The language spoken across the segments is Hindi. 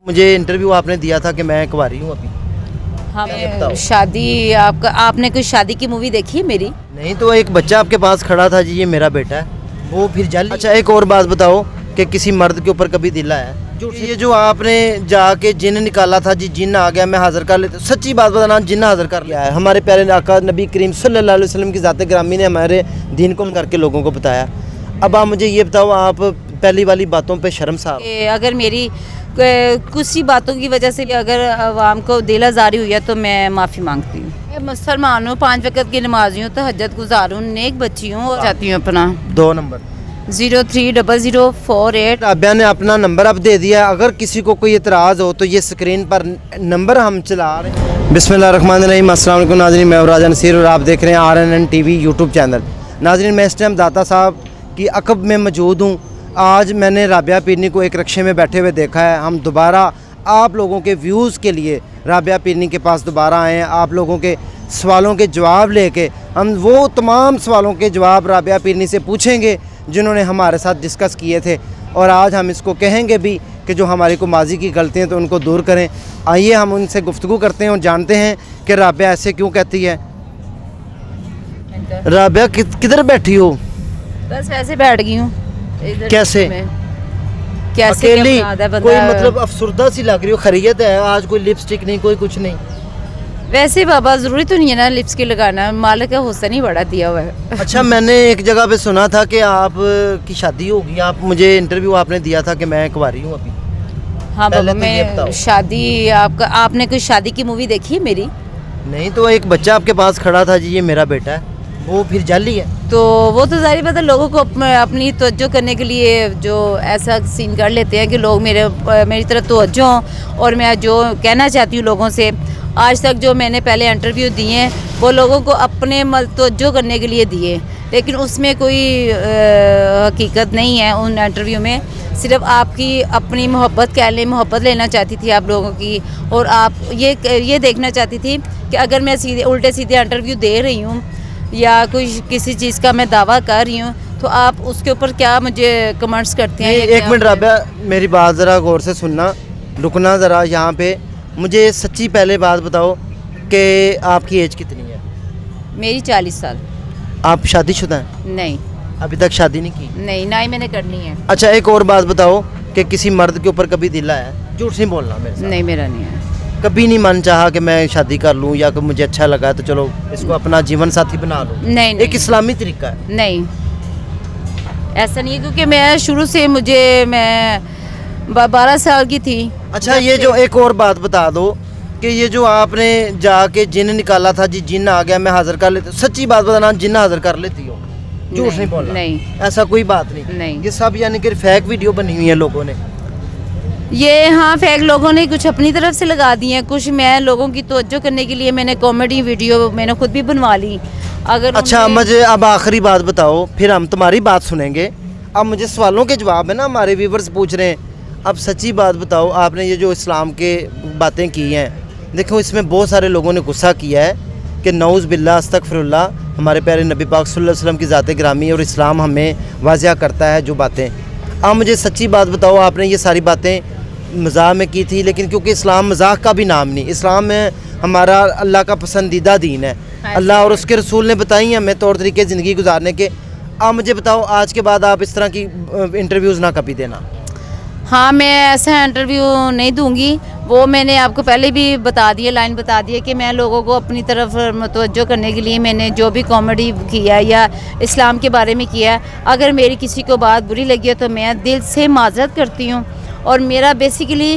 मुझे इंटरव्यू आपने दिया था कि मैं कुंवारी हूँ अभी। हाँ, शादी आपने कोई शादी की मूवी देखी है मेरी? नहीं, तो एक बच्चा आपके पास खड़ा था जी, ये मेरा बेटा है, वो फिर जाली। अच्छा, एक और बात बताओ कि किसी मर्द के ऊपर कभी दिल आया? ये जो आपने जाके जिन निकाला था जी, जिन आ गया मैं हाजिर कर लेता, सच्ची बात बताना, जिन हाजिर कर लिया है। हमारे प्यारे आका नबी करीम सल्लल्लाहु अलैहि वसल्लम की ज़ात ग्रामी ने हमारे दीन को करके लोगों को बताया। अब आप मुझे ये बताओ, आप पहली वाली बातों पे शर्मसार? अगर मेरी कुछ ही बातों की वजह से अगर आवाम को दिल आज़ारी हुई है तो मैं माफ़ी मांगती हूँ। मैं मुसलमान हूँ, 5 वक़्त की नमाज़ी हूँ, तहज्जुद गुज़ार हूँ, नेक बच्ची हूँ और चाहती हूँ अपना 2 नंबर 030048। राबिया ने अपना नंबर अब दे दिया। अगर किसी को कोई इतराज़ हो तो ये स्क्रीन पर नंबर हम चला रहे हैं। बिस्मिल्लाहिर्रहमानिर्रहीम, अस्सलाम वालेकुम नाज़रीन, मैं राजा नसीर और आप देख रहे हैं RNN TV यूट्यूब चैनल। नाज़रीन, मैं इस टाइम दाता साहब की अकब में मौजूद हूँ। आज मैंने राबिया पीरनी को एक रक्शे में बैठे हुए देखा है। हम दोबारा आप लोगों के व्यूज़ के लिए राबिया पीरनी के पास दोबारा आए हैं। आप लोगों के सवालों के जवाब लेके हम वो तमाम सवालों के जवाब राबिया पीरनी से पूछेंगे जिन्होंने हमारे साथ डिस्कस किए थे, और आज हम इसको कहेंगे भी कि जो हमारी को माजी की गलतियाँ तो उनको दूर करें। आइए हम उनसे गुफ्तगू करते हैं और जानते हैं कि राबिया ऐसे क्यों कहती है। राबिया किधर बैठी हो? बस वैसे बैठ गई हूँ। कैसे अकेली? कोई मतलब अफसुर्दा सी लग रही हो, खैरियत है? आज कोई लिपस्टिक नहीं, कोई कुछ नहीं? वैसे बाबा ज़रूरी तो नहीं है ना लिपस्टिक लगाना, मालिक का हुस्न ही बड़ा दिया हुआ है। अच्छा, मैंने एक जगह पे सुना था कि आप की शादी होगी। आप मुझे इंटरव्यू आपने दिया था कि मैं कुंवारी हूँ अभी। हाँ बाबा, मैं शादी आपने कोई शादी की मूवी देखी है मेरी? नहीं, तो एक बच्चा आपके पास खड़ा था जी, ये मेरा बेटा है, वो फिर जाली है? तो वो तो जाहिर बात है, लोगों को अपनी तवज्जो करने के लिए जो ऐसा सीन कर लेते हैं कि लोग मेरी तरफ तवज्जो हों और मैं जो कहना चाहती हूँ लोगों से। आज तक जो मैंने पहले इंटरव्यू दिए हैं वो लोगों को अपने तवज्जो करने के लिए दिए, लेकिन उसमें कोई हकीकत नहीं है उन इंटरव्यू में। सिर्फ आपकी अपनी मोहब्बत कह लें, मोहब्बत लेना चाहती थी आप लोगों की, और आप ये देखना चाहती थी कि अगर मैं उल्टे सीधे इंटरव्यू दे रही हूँ या कोई किसी चीज़ का मैं दावा कर रही हूँ तो आप उसके ऊपर क्या मुझे कमेंट्स करते हैं। एक मिनट राबिया, मेरी बात ज़रा गौर से सुनना, रुकना ज़रा यहाँ पे। मुझे सच्ची पहले बात बताओ कि आपकी एज कितनी है? मेरी 40 साल। आप शादीशुदा हैं? नहीं, अभी तक शादी नहीं की? नहीं, ना ही मैंने करनी है। अच्छा, एक और बात बताओ कि किसी मर्द के ऊपर कभी दिल आया? झूठ नहीं बोलना मेरे साथ। नहीं, मेरा नहीं है। कभी नहीं मन चाहा कि मैं शादी कर लूँ या कि मुझे अच्छा लगा तो चलो इसको अपना जीवन साथी बना लूँ? नहीं, एक इस्लामी तरीका है। नहीं, ऐसा नहीं है, क्योंकि मैं शुरू से मैं 12 साल की थी। अच्छा, ये जो एक और बात बता दो कि ये जो आपने जाके जिन निकाला था जी, जिन आ गया मैं हाजिर कर लेती, सच्ची बात बताना, जिन हाजिर कर लेती हो? झूठ नहीं बोलना? नहीं, ऐसा कोई बात नहीं। नहीं, ये सब यानी कि फेक वीडियो बनी हुई है लोगों ने? ये हाँ, फेक लोगों ने कुछ अपनी तरफ से लगा दी हैं, कुछ मैं लोगों की तवज्जो करने के लिए मैंने कॉमेडी वीडियो मैंने खुद भी बनवा ली। अगर अच्छा, मुझे अब आखिरी बात बताओ, फिर हम तुम्हारी बात सुनेंगे। अब मुझे सवालों के जवाब है ना, हमारे व्यूवर्स पूछ रहे हैं। अब सच्ची बात बताओ, आपने ये जो इस्लाम के बातें की हैं, देखो इसमें बहुत सारे लोगों ने गुस्सा किया है कि नऊज़ बिल्लाह अस्तगफिरुल्लाह, हमारे प्यारे नबी पाक सल्लल्लाहु अलैहि वसल्लम की ज़ात ग्रामी और इस्लाम हमें वाज़िया करता है जो बातें। अब मुझे सच्ची बात बताओ, आपने ये सारी बातें मज़ाक में की थी, लेकिन क्योंकि इस्लाम मज़ाक का भी नाम नहीं, इस्लाम में हमारा अल्लाह का पसंदीदा दीन है। अल्लाह और उसके रसूल ने बताई हैं हमें तौर तरीके ज़िंदगी गुजारने के। अब मुझे बताओ, आज के बाद आप इस तरह की इंटरव्यूज़ ना कभी देना। हाँ, मैं ऐसा इंटरव्यू नहीं दूंगी। वो मैंने आपको पहले भी बता दिया, लाइन बता दी है कि मैं लोगों को अपनी तरफ मुतवज्जो करने के लिए मैंने जो भी कॉमेडी किया या इस्लाम के बारे में किया, अगर मेरी किसी को बात बुरी लगी है तो मैं दिल से माज़रत करती हूँ। और मेरा बेसिकली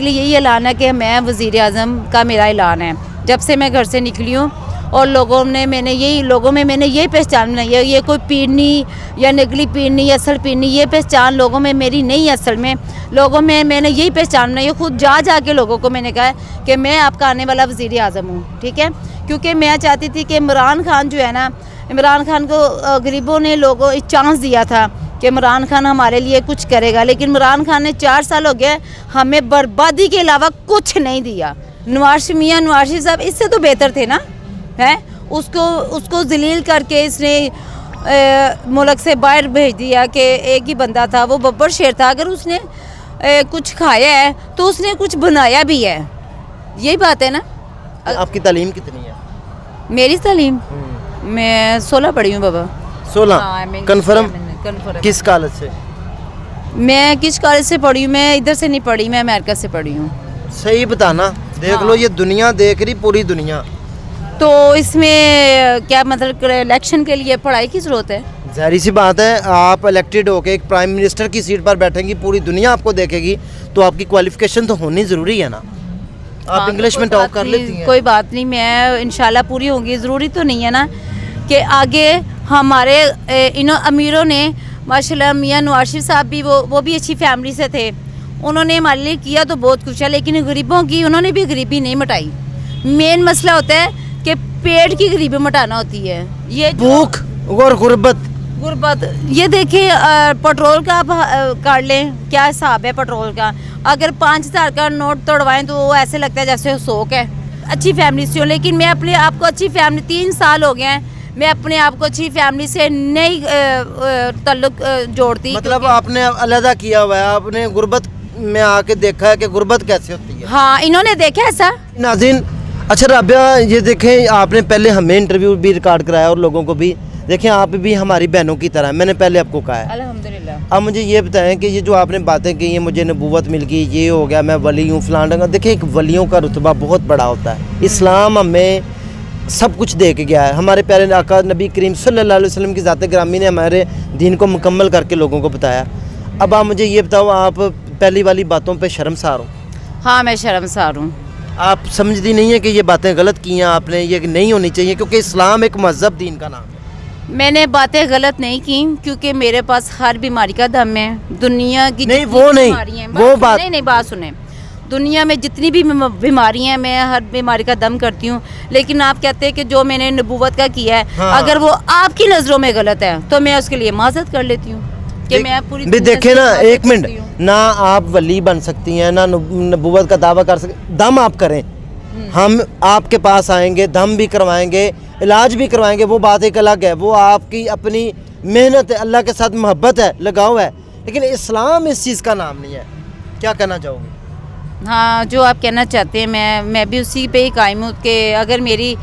यही ऐलान है कि मैं वज़ीर आज़म का मेरा ऐलान है। जब से मैं घर से निकली हूँ और लोगों में मैंने यही पहचान बनाई है। ये कोई पीरनी या नकली पीरनी या असल पीरनी, ये पहचान लोगों में मेरी नहीं है। असल में लोगों में मैंने यही पहचान बनाई है। खुद जा के लोगों को मैंने कहा है कि मैं आपका आने वाला वज़ीर आज़म हूँ, ठीक है। क्योंकि मैं चाहती थी कि इमरान खान जो है ना, इमरान खान को गरीबों ने लोगों एक चांस दिया था कि इमरान खान हमारे लिए कुछ करेगा, लेकिन इमरान खान ने 4 साल हो गए हमें बर्बादी के अलावा कुछ नहीं दिया। नवाज़ साहब इससे तो बेहतर थे ना, है। उसको ज़लील करके इसने मुल्क से बाहर भेज दिया कि एक ही बंदा था, वो बब्बर शेर था। अगर उसने कुछ खाया है तो उसने कुछ बनाया भी है, यही बात है ना। आपकी तालीम कितनी है? मेरी तालीम, मैं 16 पढ़ी हूँ बाबा। 16? हाँ, मैं कन्फर्म? कन्फर्म। किस कॉलेज से? मैं किस कॉलेज से पढ़ी हूँ? मैं इधर से नहीं पढ़ी, मैं अमेरिका से पढ़ी हूँ। सही बताना, देख लो ये दुनिया देख रही, पूरी दुनिया। तो इसमें क्या मतलब इलेक्शन के लिए पढ़ाई की ज़रूरत है? जाहिर सी बात है, आप इलेक्टेड होके एक प्राइम मिनिस्टर की सीट पर बैठेंगी, पूरी दुनिया आपको देखेगी, तो आपकी क्वालिफिकेशन तो होनी ज़रूरी है ना। आप हाँ, इंग्लिश तो में कोई टॉप बात कर नहीं, लेती हैं। कोई बात नहीं, मैं इंशाल्लाह पूरी होंगी। ज़रूरी तो नहीं है ना कि आगे हमारे इन अमीरों ने माशाल्लाह, मियां नवाज शरीफ साहब भी वो भी अच्छी फैमिली से थे, उन्होंने हमारे लिए किया तो बहुत कुछ है, लेकिन गरीबों की उन्होंने भी गरीबी नहीं मिटाई। मेन मसला होता है कि पेट की गरीबी मिटाना होती है। ये भूख और गुर्बत। ये देखिए, पेट्रोल का आप काट लें, क्या हिसाब है पेट्रोल का। अगर 5,000 का नोट तोड़वाएं तो वो ऐसे लगता है जैसे शौक है। अच्छी फैमिली से हूँ, लेकिन मैं अपने आप को अच्छी फैमिली, 3 साल हो गए हैं, मैं अपने आप को अच्छी फैमिली से नहीं ताल्लुक जोड़ती। मतलब आपने अलहदा किया हुआ है, आपने गुर्बत में आके देखा है कि गुर्बत कैसे होती है। हाँ, इन्होंने देखा ऐसा। नाज़रीन, अच्छा राबिया, ये देखें, आपने पहले हमें इंटरव्यू भी रिकॉर्ड कराया और लोगों को भी। देखें, आप भी हमारी बहनों की तरह, मैंने पहले आपको कहा है। अल्हम्दुलिल्लाह। अब मुझे ये बताएं कि ये जो आपने बातें की हैं, मुझे नबूवत मिल गई, ये हो गया, मैं वली हूँ, फलान ढंग। देखिए, एक वलियों का रुतबा बहुत बड़ा होता है। इस्लाम हमें सब कुछ दे के गया है। हमारे प्यारे आका नबी करीम सल्लल्लाहु अलैहि वसल्लम की ज़ात ग्रामी ने हमारे दीन को मुकम्मल करके लोगों को बताया। अब आप मुझे ये बताओ, आप पहली वाली बातों पे शर्मसार हो? हाँ, मैं शर्मसार हूँ। आप समझती नहीं है कि ये बातें गलत की हैं आपने, ये नहीं होनी चाहिए, क्योंकि इस्लाम एक मज़हब दीन का नाम है। मैंने बातें गलत नहीं की, क्योंकि मेरे पास हर बीमारी का दम है। दुनिया की नहीं, जितनी वो भी नहीं, बीमारी हैं, वो बात नहीं, बात सुने। दुनिया में जितनी भी बीमारी हैं, मैं हर बीमारी का दम करती हूँ। लेकिन आप कहते हैं कि जो मैंने नबूवत का किया है, हाँ। अगर वो आपकी नज़रों में गलत है तो मैं उसके लिए माजरत कर लेती हूँ कि मैं पूरी भी दुनिया देखे से ना, माजरत एक मिनट, करती हूँ। ना आप वली बन सकती हैं, ना नबूवत का दावा कर सकते। दम आप करें, हम आपके पास आएंगे, दम भी करवाएंगे, इलाज भी करवाएंगे, वो बात एक अलग है। वो आपकी अपनी मेहनत है, अल्लाह के साथ मोहब्बत है, लगाव है। लेकिन इस्लाम इस चीज़ का नाम नहीं है। क्या कहना चाहोगे? हाँ, जो आप कहना चाहते हैं, मैं भी उसी पे ही कायम हूँ कि अगर मेरी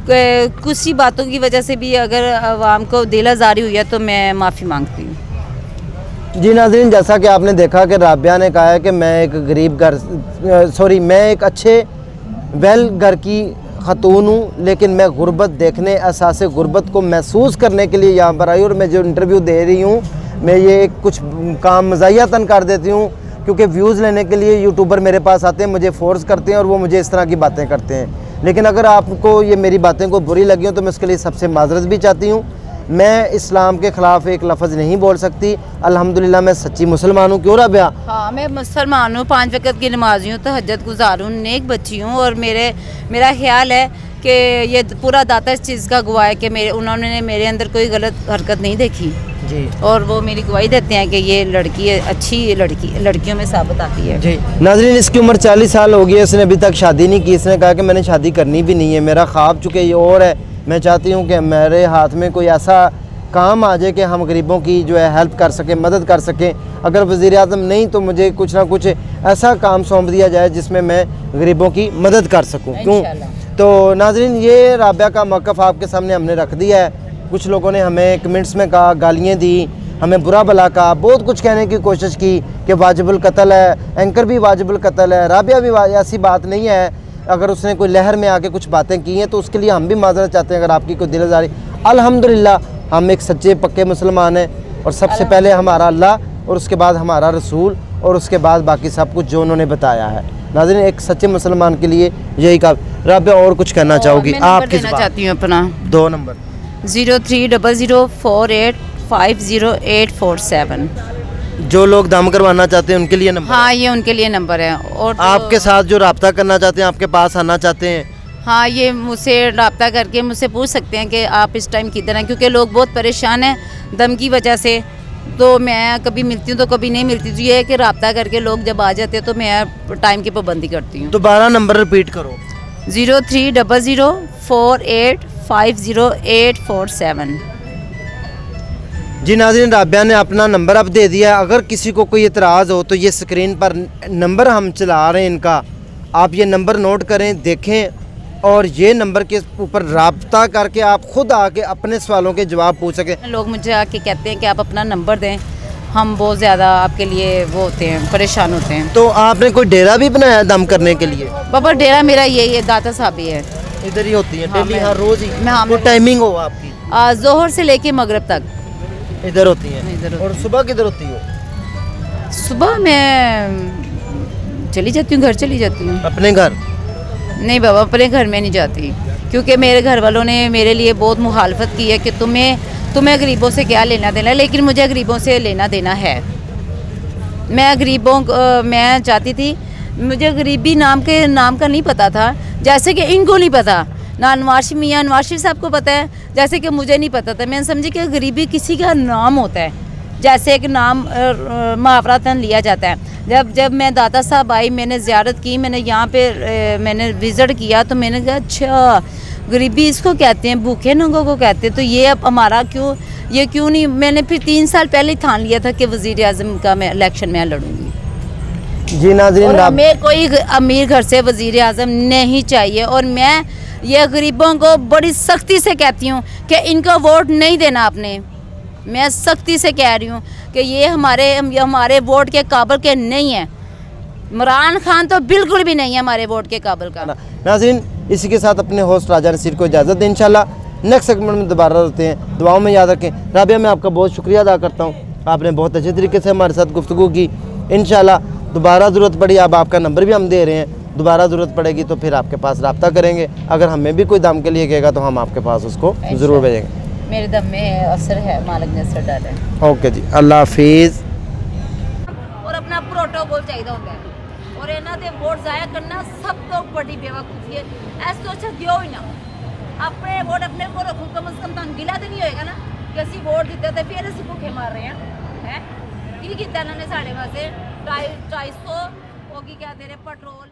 कुछ ही बातों की वजह से भी अगर आवाम को दिल आज़ारी हुई है तो मैं माफ़ी मांगती हूँ। जी नाज़रीन, जैसा कि आपने देखा कि राबिया ने कहा है कि मैं एक गरीब घर, मैं एक अच्छे वेल घर की ख़तून हूँ, लेकिन मैं गुर्बत देखने, एहसास गुर्बत को महसूस करने के लिए यहाँ पर आई। और मैं जो इंटरव्यू दे रही हूँ, मैं ये कुछ काम मज़ाहियतन कर देती हूँ, क्योंकि व्यूज़ लेने के लिए यूट्यूबर मेरे पास आते हैं, मुझे फोर्स करते हैं और वो मुझे इस तरह की बातें करते हैं। लेकिन अगर आपको ये मेरी बातें को बुरी लगी हो तो मैं उसके लिए सबसे माजरत भी चाहती हूँ। मैं इस्लाम के ख़िलाफ़ एक लफ्ज़ नहीं बोल सकती। अल्हम्दुलिल्लाह मैं सच्ची मुसलमान हूँ। क्यों राबिया? हाँ, मैं मुसलमान हूँ, 5 वक़्त की नमाज़ी हूँ, तहज्जुद गुज़ार हूँ, नेक बच्ची हूँ। और मेरा ख्याल है कि ये पूरा दाता इस चीज़ का गवाह है कि उन्होंने मेरे अंदर कोई गलत हरकत नहीं देखी जी। और वो मेरी गवाही देते हैं कि ये लड़की अच्छी लड़कियों में साबित आती है। जी नाज़रीन, इसकी उम्र 40 साल हो गई है, इसने अभी तक शादी नहीं की। इसने कहा कि मैंने शादी करनी भी नहीं है, मेरा ख्वाब चुके ये और है। मैं चाहती हूँ कि मेरे हाथ में कोई ऐसा काम आ जाए कि हम गरीबों की जो है हेल्प कर सकें, मदद कर सकें। अगर वज़ीर आज़म नहीं तो मुझे कुछ ना कुछ ऐसा काम सौंप दिया जाए जिसमें मैं गरीबों की मदद कर सकूँ। क्यों? तो नाज़रीन, ये राबिया का मौक़िफ़ आपके सामने हमने रख दिया है। कुछ लोगों ने हमें कमेंट्स में कहा, गालियाँ दी, हमें बुरा भला कहा, बहुत कुछ कहने की कोशिश की कि वाजिबुल कत्ल है, एंकर भी वाजिबुल कत्ल है, राबिया भी ऐसी बात नहीं है। अगर उसने कोई लहर में आके कुछ बातें की हैं तो उसके लिए हम भी माजरत चाहते हैं। अगर आपकी कोई दिलदारी, अल्हम्दुलिल्लाह हम एक सच्चे पक्के मुसलमान हैं, और सबसे पहले हमारा अल्लाह और उसके बाद हमारा रसूल और उसके बाद बाकी सब कुछ जो उन्होंने बताया है। नाज़रीन, एक सच्चे मुसलमान के लिए यही कहा। राबिया, और कुछ कहना चाहोगी? आप किस बात? चाहती हूँ अपना 2 नंबर 0300485087। जो लोग दम करवाना चाहते हैं उनके लिए नंबर। हाँ, ये उनके लिए नंबर है। और आपके साथ जो रब्ता करना चाहते हैं, आपके पास आना चाहते हैं, हाँ, ये मुझसे रब्ता करके मुझसे पूछ सकते हैं कि आप इस टाइम किधर हैं, क्योंकि लोग बहुत परेशान हैं दम की वजह से। तो मैं कभी मिलती हूँ तो कभी नहीं मिलती। तो ये है कि रब्ता करके लोग जब आ जाते हैं तो मैं टाइम की पाबंदी करती हूँ। दोबारा नंबर रिपीट करो। 0300485087। जी नाज़रीन, राबिया ने अपना नंबर अब दे दिया है। अगर किसी को कोई इतराज़ हो तो ये स्क्रीन पर नंबर हम चला रहे हैं इनका, आप ये नंबर नोट करें, देखें और ये नंबर के ऊपर राब्ता करके आप खुद आके अपने सवालों के जवाब पूछ सकें। लोग मुझे आके कहते हैं कि आप अपना नंबर दें, हम बहुत ज़्यादा आपके लिए वो होते हैं, परेशान होते हैं। तो आपने कोई डेरा भी बनाया दम करने के लिए? बाबा डेरा मेरा यही है, दाता साहब ही है। इधर ही होती है हाँ, डेली? मैं- हर रोज़ ही? मैं- हाँ, कोई मैं- टाइमिंग हो आपकी? जोहर से लेके मगरब तक इधर होती है? इधर होती और सुबह किधर होती हो? सुबह मैं चली जाती हूँ, घर चली जाती हूँ। अपने घर? नहीं बाबा, अपने घर में नहीं जाती, क्योंकि मेरे घर वालों ने मेरे लिए बहुत मुखालफत की है कि तुम्हें गरीबों से क्या लेना देना है, लेकिन मुझे गरीबों से लेना देना है। मैं चाहती थी, मुझे गरीबी नाम का नहीं पता था, जैसे कि इनको नहीं पता, ना नवाज शरीफ साहब को पता है, जैसे कि मुझे नहीं पता था। मैंने समझी कि गरीबी किसी का नाम होता है, जैसे एक नाम मुहावरातन लिया जाता है। जब मैं दाता साहब आई, मैंने ज़ियारत की, मैंने यहाँ पे मैंने विज़िट किया, तो मैंने कहा अच्छा गरीबी इसको कहते हैं, भूखे नंगों को कहते हैं, तो ये अब हमारा क्यों नहीं। मैंने फिर 3 साल पहले ही ठान लिया था कि वज़ीर आज़म का मैं इलेक्शन में लड़ूंगी। जी नाज़रीन, और हमें कोई अमीर घर से वज़ीर आज़म नहीं चाहिए, और मैं ये गरीबों को बड़ी सख्ती से कहती हूँ कि इनको वोट नहीं देना आपने। मैं सख्ती से कह रही हूँ कि ये हमारे वोट के काबिल के नहीं है। इमरान खान तो बिल्कुल भी नहीं है हमारे वोट के काबिल का। नाज़रीन, इसी के साथ अपने होस्ट राजा नसीर को इजाज़त दें। इंशाल्लाह नेक्स्ट सेगमेंट में दोबारा होते हैं। दुआओं में याद रखें। राबिया, मैं आपका बहुत शुक्रिया अदा करता हूँ, आपने बहुत अच्छे तरीके से हमारे साथ गुफ्तगू की। इंशाल्लाह दोबारा ज़रूरत पड़ी, अब आपका नंबर भी हम दे रहे हैं, दोबारा ज़रूरत पड़ेगी तो फिर आपके पास रब्ता करेंगे। अगर हमें भी कोई दम के लिए कहेगा तो हम आपके पास उसको ज़रूर भेजेंगे। मेरे दम में असर है, मालिक ने असर डाला है। ओके जी, अल्लाह हाफिज़। और अपना प्रोटोकॉल चाहिए होता है, और इन्हों के वोट ज़ाया करना सब तो बड़ी बेवकूफ़ी है। ऐसा तो अच्छा दियो ही ना, अपने वोट अपने को रखो, कम से कम तो गिला तो नहीं होएगा ना कि असी वोट दिते तो फिर असी भूखे मार रहे हैं। की किया इन्होंने साढ़े वास्ते 250 होगी क्या तेरे पेट्रोल